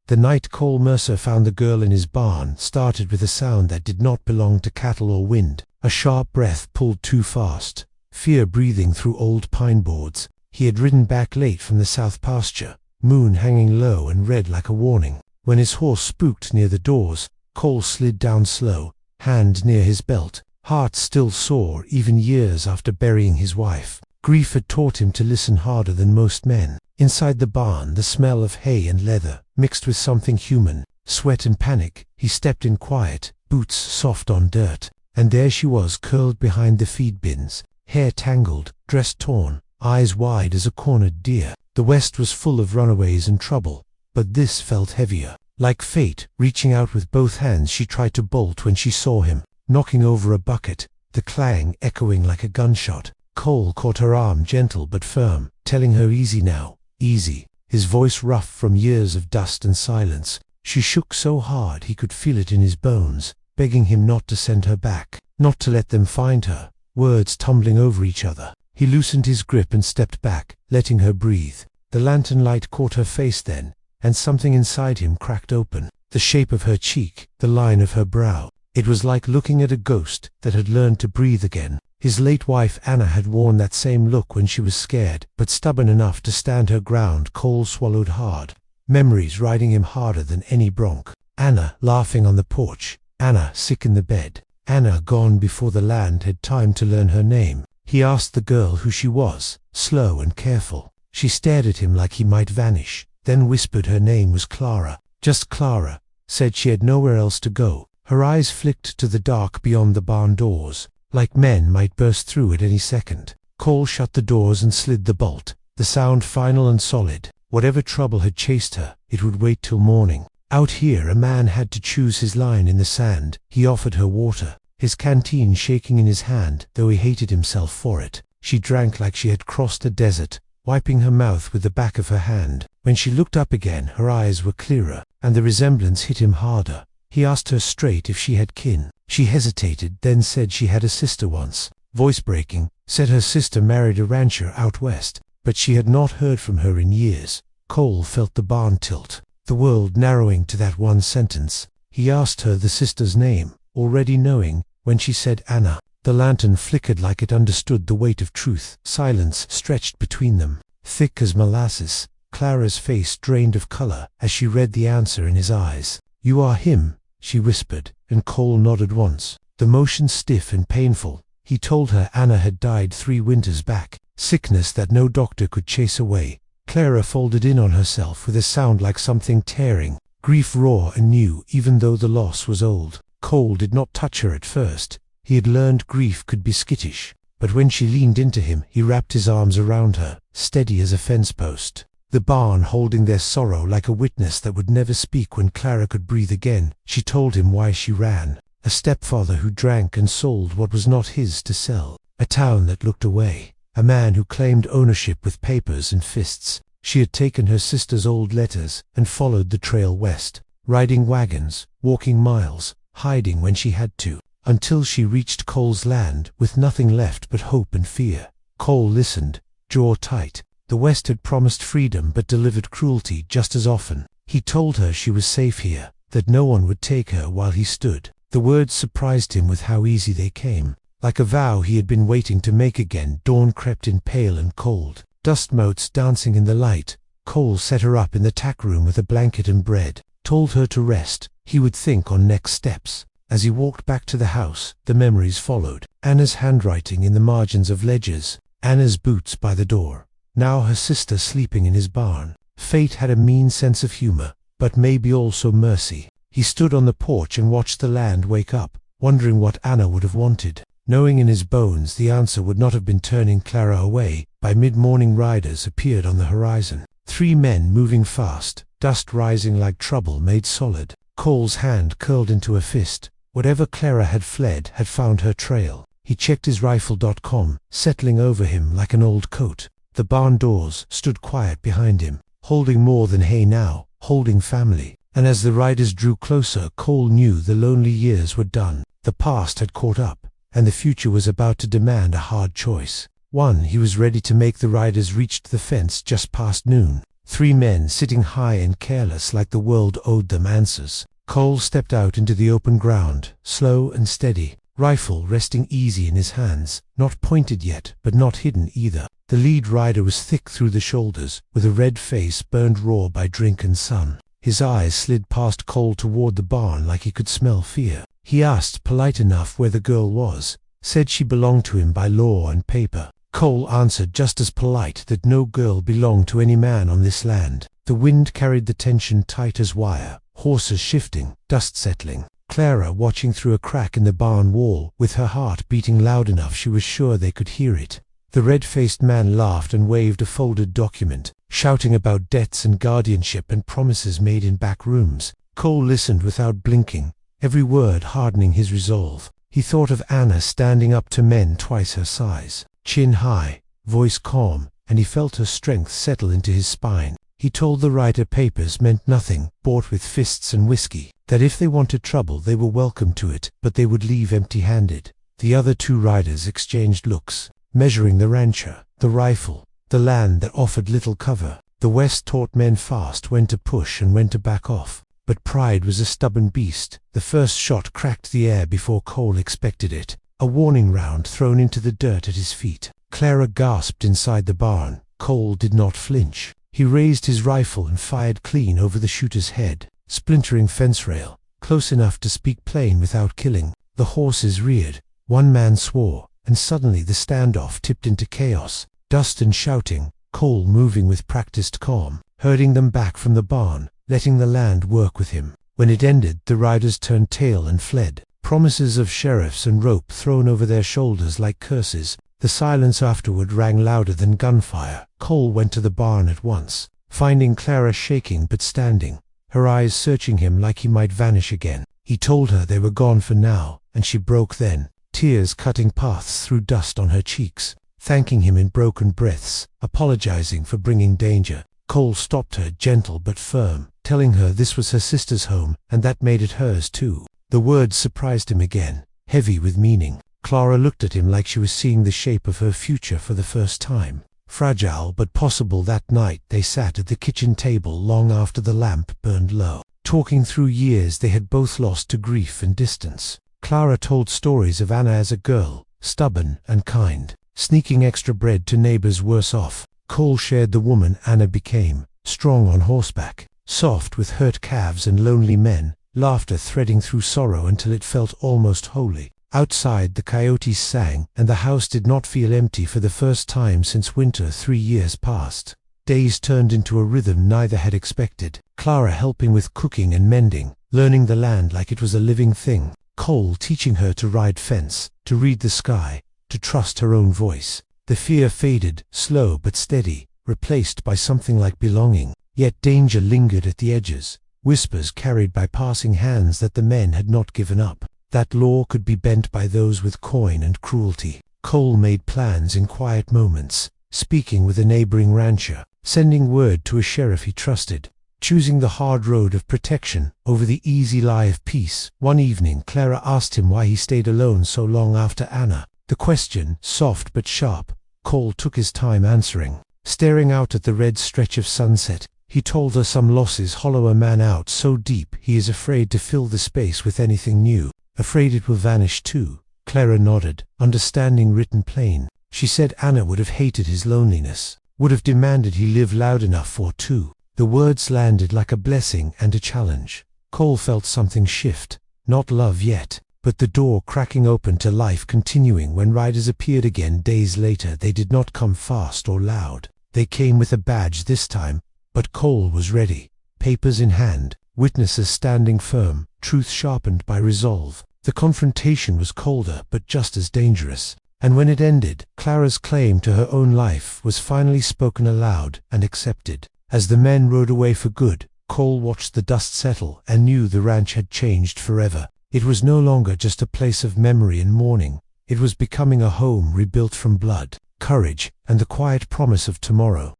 The night Cole Mercer found the girl in his barn started with a sound that did not belong to cattle or wind. A sharp breath pulled too fast, fear breathing through old pine boards. He had ridden back late from the south pasture, moon hanging low and red like a warning. When his horse spooked near the doors, Cole slid down slow, hand near his belt, heart still sore even years after burying his wife. Grief had taught him to listen harder than most men. Inside the barn, the smell of hay and leather mixed with something human, sweat and panic. He stepped in quiet, boots soft on dirt, and there she was curled behind the feed bins, hair tangled, dress torn, eyes wide as a cornered deer. The West was full of runaways and trouble, but this felt heavier. Like fate, reaching out with both hands, she tried to bolt when she saw him, knocking over a bucket, the clang echoing like a gunshot. Cole caught her arm, gentle but firm, telling her easy now, easy, his voice rough from years of dust and silence. She shook so hard he could feel it in his bones, begging him not to send her back, not to let them find her, words tumbling over each other. He loosened his grip and stepped back, letting her breathe. The lantern light caught her face then, and something inside him cracked open, the shape of her cheek, the line of her brow. It was like looking at a ghost that had learned to breathe again. His late wife Anna had worn that same look when she was scared, but stubborn enough to stand her ground. Cole swallowed hard, memories riding him harder than any bronc. Anna laughing on the porch, Anna sick in the bed, Anna gone before the land had time to learn her name. He asked the girl who she was, slow and careful. She stared at him like he might vanish, then whispered her name was Clara, just Clara, said she had nowhere else to go. Her eyes flicked to the dark beyond the barn doors, like men might burst through at any second. Cole shut the doors and slid the bolt, the sound final and solid. Whatever trouble had chased her, it would wait till morning. Out here a man had to choose his line in the sand. He offered her water, his canteen shaking in his hand, though he hated himself for it. She drank like she had crossed a desert, wiping her mouth with the back of her hand. When she looked up again, her eyes were clearer, and the resemblance hit him harder. He asked her straight if she had kin. She hesitated, then said she had a sister once. Voice breaking, said her sister married a rancher out west, but she had not heard from her in years. Cole felt the barn tilt, the world narrowing to that one sentence. He asked her the sister's name, already knowing, when she said Anna. The lantern flickered like it understood the weight of truth. Silence stretched between them, thick as molasses. Clara's face drained of color as she read the answer in his eyes. "You are him," she whispered, and Cole nodded once, the motion stiff and painful. He told her Anna had died 3 winters back, sickness that no doctor could chase away. Clara folded in on herself with a sound like something tearing, grief raw and new even though the loss was old. Cole did not touch her at first. He had learned grief could be skittish, but when she leaned into him, he wrapped his arms around her, steady as a fence post. The barn holding their sorrow like a witness that would never speak. When Clara could breathe again, she told him why she ran. A stepfather who drank and sold what was not his to sell. A town that looked away. A man who claimed ownership with papers and fists. She had taken her sister's old letters and followed the trail west, riding wagons, walking miles, hiding when she had to, until she reached Cole's land with nothing left but hope and fear. Cole listened, jaw tight. The West had promised freedom but delivered cruelty just as often. He told her she was safe here, that no one would take her while he stood. The words surprised him with how easy they came. Like a vow he had been waiting to make again. Dawn crept in pale and cold, dust motes dancing in the light. Cole set her up in the tack room with a blanket and bread, told her to rest. He would think on next steps. As he walked back to the house, the memories followed. Anna's handwriting in the margins of ledgers, Anna's boots by the door. Now her sister sleeping in his barn. Fate had a mean sense of humor, but maybe also mercy. He stood on the porch and watched the land wake up, wondering what Anna would have wanted, knowing in his bones the answer would not have been turning Clara away. By mid-morning riders appeared on the horizon. 3 men moving fast, dust rising like trouble made solid. Cole's hand curled into a fist. Whatever Clara had fled had found her trail. He checked his rifle.com, settling over him like an old coat. The barn doors stood quiet behind him, holding more than hay now, holding family. And as the riders drew closer, Cole knew the lonely years were done. The past had caught up, and the future was about to demand a hard choice. One he was ready to make. The riders reached the fence just past noon. 3 men sitting high and careless like the world owed them answers. Cole stepped out into the open ground, slow and steady, rifle resting easy in his hands, not pointed yet, but not hidden either. The lead rider was thick through the shoulders, with a red face burned raw by drink and sun. His eyes slid past Cole toward the barn like he could smell fear. He asked, polite enough, where the girl was, said she belonged to him by law and paper. Cole answered just as polite that no girl belonged to any man on this land. The wind carried the tension tight as wire, horses shifting, dust settling. Clara watching through a crack in the barn wall, with her heart beating loud enough she was sure they could hear it. The red-faced man laughed and waved a folded document, shouting about debts and guardianship and promises made in back rooms. Cole listened without blinking, every word hardening his resolve. He thought of Anna standing up to men twice her size, chin high, voice calm, and he felt her strength settle into his spine. He told the writer papers meant nothing, bought with fists and whiskey, that if they wanted trouble they were welcome to it, but they would leave empty-handed. The other 2 riders exchanged looks, measuring the rancher, the rifle, the land that offered little cover. The West taught men fast when to push and when to back off. But pride was a stubborn beast. The first shot cracked the air before Cole expected it, a warning round thrown into the dirt at his feet. Clara gasped inside the barn. Cole did not flinch. He raised his rifle and fired clean over the shooter's head, splintering fence rail, close enough to speak plain without killing. The horses reared, 1 man swore, and suddenly the standoff tipped into chaos. Dust and shouting, Cole moving with practiced calm, herding them back from the barn, letting the land work with him. When it ended, the riders turned tail and fled, promises of sheriffs and rope thrown over their shoulders like curses. The silence afterward rang louder than gunfire. Cole went to the barn at once, finding Clara shaking but standing, her eyes searching him like he might vanish again. He told her they were gone for now, and she broke then, tears cutting paths through dust on her cheeks, thanking him in broken breaths, apologizing for bringing danger. Cole stopped her, gentle but firm, telling her this was her sister's home, and that made it hers too. The words surprised him again, heavy with meaning. Clara looked at him like she was seeing the shape of her future for the first time. Fragile but possible. That night they sat at the kitchen table long after the lamp burned low, talking through years they had both lost to grief and distance. Clara told stories of Anna as a girl, stubborn and kind, sneaking extra bread to neighbors worse off. Cole shared the woman Anna became, strong on horseback, soft with hurt calves and lonely men, laughter threading through sorrow until it felt almost holy. Outside the coyotes sang, and the house did not feel empty for the first time since winter 3 years past. Days turned into a rhythm neither had expected. Clara helping with cooking and mending, learning the land like it was a living thing. Cole teaching her to ride fence, to read the sky, to trust her own voice. The fear faded, slow but steady, replaced by something like belonging. Yet danger lingered at the edges, whispers carried by passing hands that the men had not given up. That law could be bent by those with coin and cruelty. Cole made plans in quiet moments, speaking with a neighboring rancher, sending word to a sheriff he trusted, choosing the hard road of protection over the easy lie of peace. One evening Clara asked him why he stayed alone so long after Anna. The question, soft but sharp, Cole took his time answering. Staring out at the red stretch of sunset, he told her some losses hollow a man out so deep he is afraid to fill the space with anything new. Afraid it will vanish too. Clara nodded, understanding written plain. She said Anna would have hated his loneliness, would have demanded he live loud enough for two. The words landed like a blessing and a challenge. Cole felt something shift, not love yet, but the door cracking open to life continuing. When riders appeared again days later, they did not come fast or loud. They came with a badge this time, but Cole was ready, papers in hand, witnesses standing firm, truth sharpened by resolve. The confrontation was colder but just as dangerous, and when it ended, Clara's claim to her own life was finally spoken aloud and accepted. As the men rode away for good, Cole watched the dust settle and knew the ranch had changed forever. It was no longer just a place of memory and mourning. It was becoming a home rebuilt from blood, courage, and the quiet promise of tomorrow.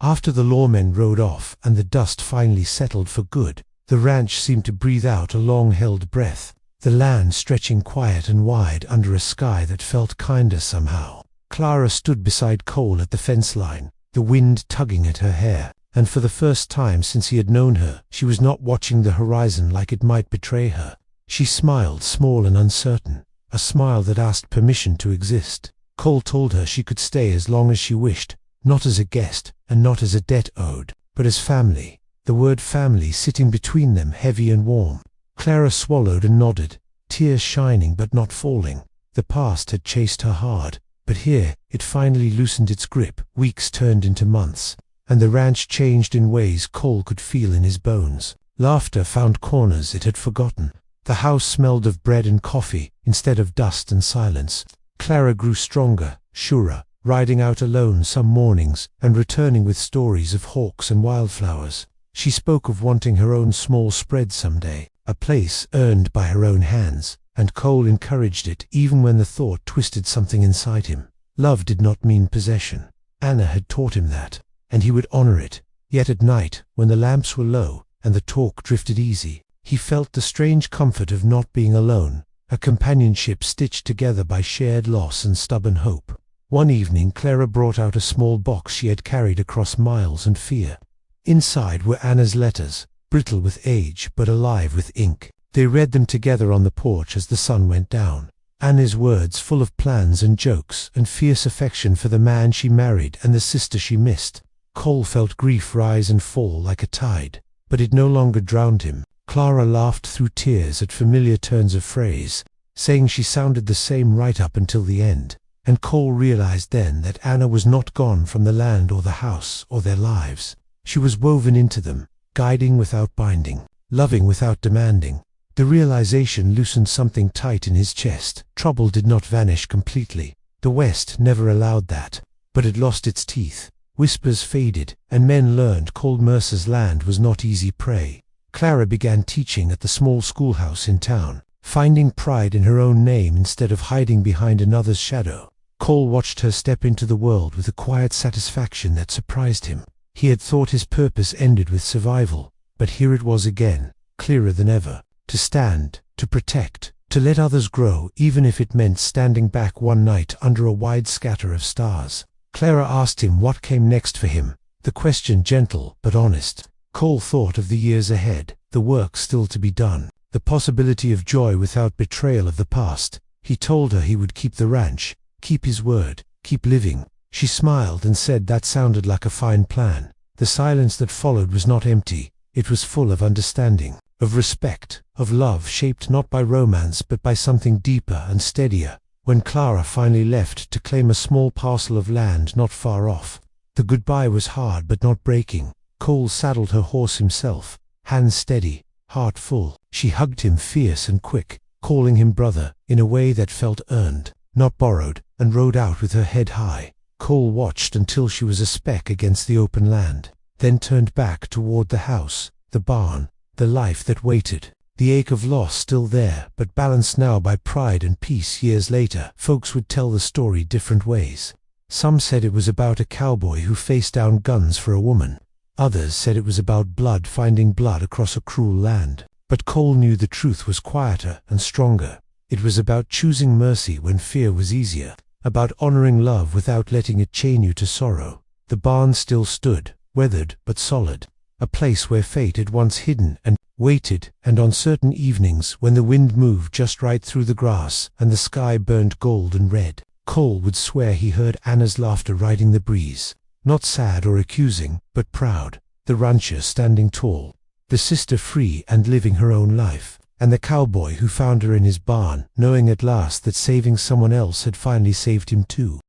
After the lawmen rode off and the dust finally settled for good, the ranch seemed to breathe out a long-held breath, the land stretching quiet and wide under a sky that felt kinder somehow. Clara stood beside Cole at the fence line, the wind tugging at her hair. and for the first time since he had known her, she was not watching the horizon like it might betray her. She smiled, small and uncertain, a smile that asked permission to exist. Cole told her she could stay as long as she wished, not as a guest, and not as a debt owed, but as family. The word family sitting between them, heavy and warm. Clara swallowed and nodded, tears shining but not falling. The past had chased her hard, but here it finally loosened its grip. Weeks turned into months, and the ranch changed in ways Cole could feel in his bones. Laughter found corners it had forgotten. The house smelled of bread and coffee instead of dust and silence. Clara grew stronger, surer, riding out alone some mornings and returning with stories of hawks and wildflowers. She spoke of wanting her own small spread someday, a place earned by her own hands, and Cole encouraged it even when the thought twisted something inside him. Love did not mean possession. Anna had taught him that, and he would honor it. Yet at night, when the lamps were low and the talk drifted easy, he felt the strange comfort of not being alone, a companionship stitched together by shared loss and stubborn hope. One evening Clara brought out a small box she had carried across miles and fear. Inside were Anna's letters, brittle with age but alive with ink. They read them together on the porch as the sun went down. Anna's words full of plans and jokes and fierce affection for the man she married and the sister she missed. Cole felt grief rise and fall like a tide, but it no longer drowned him. Clara laughed through tears at familiar turns of phrase, saying she sounded the same right up until the end. And Cole realized then that Anna was not gone from the land or the house or their lives. She was woven into them, guiding without binding, loving without demanding. The realization loosened something tight in his chest. Trouble did not vanish completely. The West never allowed that, but it lost its teeth. Whispers faded, and men learned Cole Mercer's land was not easy prey. Clara began teaching at the small schoolhouse in town, finding pride in her own name instead of hiding behind another's shadow. Cole watched her step into the world with a quiet satisfaction that surprised him. He had thought his purpose ended with survival, but here it was again, clearer than ever. To stand, to protect, to let others grow, even if it meant standing back one night under a wide scatter of stars. Clara asked him what came next for him, the question gentle but honest. Cole thought of the years ahead, the work still to be done, the possibility of joy without betrayal of the past. He told her he would keep the ranch, keep his word, keep living. She smiled and said that sounded like a fine plan. The silence that followed was not empty, it was full of understanding, of respect, of love shaped not by romance but by something deeper and steadier. When Clara finally left to claim a small parcel of land not far off, the goodbye was hard but not breaking. Cole saddled her horse himself, hands steady, heart full. She hugged him fierce and quick, calling him brother, in a way that felt earned, not borrowed, and rode out with her head high. Cole watched until she was a speck against the open land, then turned back toward the house, the barn, the life that waited. The ache of loss still there, but balanced now by pride and peace. Years later, folks would tell the story different ways. Some said it was about a cowboy who faced down guns for a woman. Others said it was about blood finding blood across a cruel land. But Cole knew the truth was quieter and stronger. It was about choosing mercy when fear was easier, about honoring love without letting it chain you to sorrow. The barn still stood, weathered but solid, a place where fate had once hidden and waited, and on certain evenings when the wind moved just right through the grass and the sky burned gold and red, Cole would swear he heard Anna's laughter riding the breeze. Not sad or accusing, but proud, the rancher standing tall, the sister free and living her own life, and the cowboy who found her in his barn, knowing at last that saving someone else had finally saved him too.